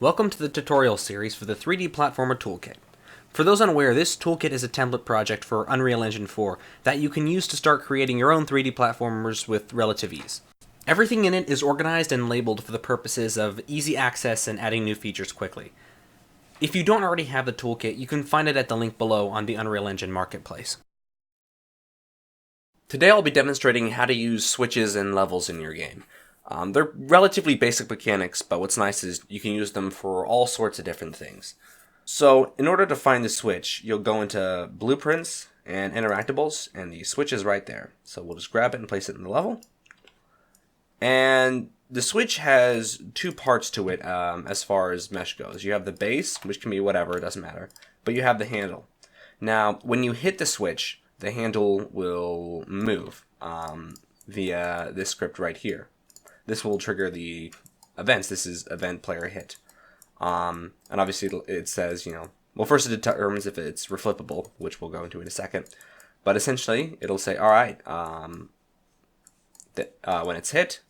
Welcome to the tutorial series for the 3D Platformer Toolkit. For those unaware, this toolkit is a template project for Unreal Engine 4 that you can use to start creating your own 3D platformers with relative ease. Everything in it is organized and labeled for the purposes of easy access and adding new features quickly. If you don't already have the toolkit, you can find it at the link below on the Unreal Engine Marketplace. Today I'll be demonstrating how to use switches and levels in your game. They're relatively basic mechanics, but what's nice is you can use them for all sorts of different things. So in order to find the switch, you'll go into Blueprints and Interactables, and the switch is right there. So we'll just grab it and place it in the level. And the switch has two parts to it as far as mesh goes. You have the base, which can be whatever, it doesn't matter, but you have the handle. Now, when you hit the switch, the handle will move via this script right here. This will trigger the events. This is event player hit. And obviously it says, well, first it determines if it's reflippable, which we'll go into in a second. But essentially, it'll say, all right, when it's hit,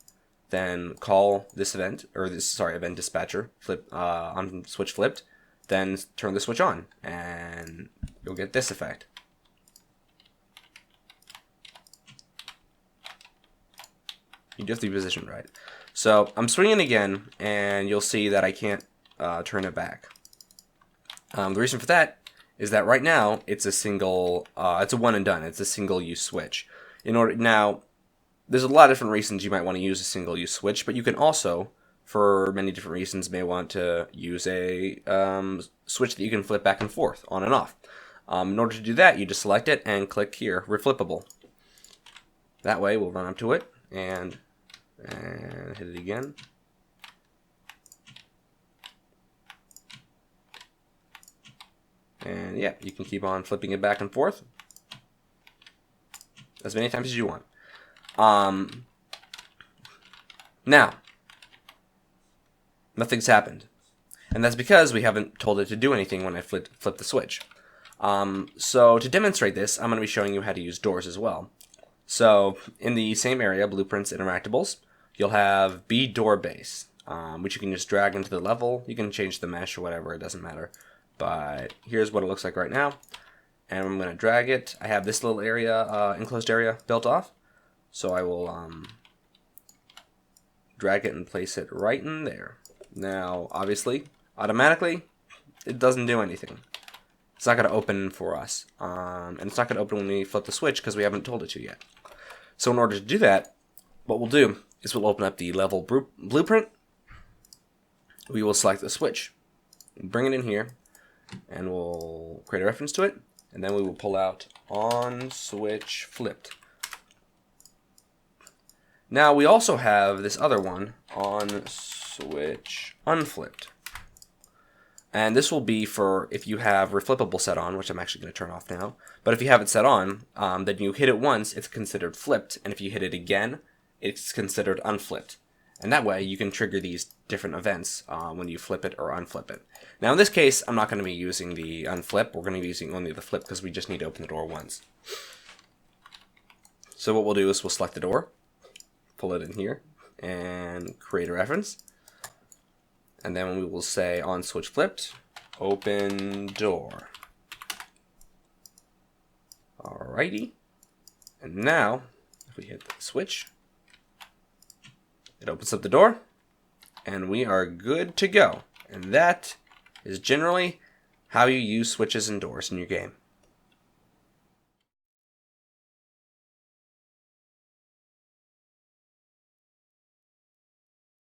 then call this event, event dispatcher, on switch flipped, then turn the switch on, and you'll get this effect. You just have to be positioned right. So I'm swinging again, and you'll see that I can't turn it back. The reason for that is that right now it's a single, it's a one and done. It's a single-use switch. Now, there's a lot of different reasons you might want to use a single-use switch, but you can also, for many different reasons, may want to use a switch that you can flip back and forth, on and off. In order to do that, you just select it and click here, Reflippable. That way, we'll run up to it and hit it again. And yeah, you can keep on flipping it back and forth as many times as you want. Now, nothing's happened. And that's because we haven't told it to do anything when I flip the switch. So to demonstrate this, I'm going to be showing you how to use doors as well. So in the same area, Blueprints, Interactables, you'll have B door base, which you can just drag into the level. You can change the mesh or whatever, it doesn't matter. But here's what it looks like right now. And I'm going to drag it. I have this little area, enclosed area, built off. So I will drag it and place it right in there. Now, obviously, automatically, it doesn't do anything. It's not going to open for us. And it's not going to open when we flip the switch because we haven't told it to yet. So in order to do that, what we'll do is we'll open up the level blueprint. We will select the switch, bring it in here, and we'll create a reference to it. And then we will pull out on switch flipped. Now we also have this other one, on switch unflipped. And this will be for if you have reflippable set on, which I'm actually going to turn off now. But if you have it set on, then you hit it once, it's considered flipped. And if you hit it again, it's considered unflipped. And that way you can trigger these different events when you flip it or unflip it. Now in this case, I'm not going to be using the unflip. We're going to be using only the flip because we just need to open the door once. So what we'll do is we'll select the door, pull it in here, and create a reference. And then we will say on switch flipped, open door. Alrighty. And now, if we hit the switch, it opens up the door, and we are good to go. And that is generally how you use switches and doors in your game.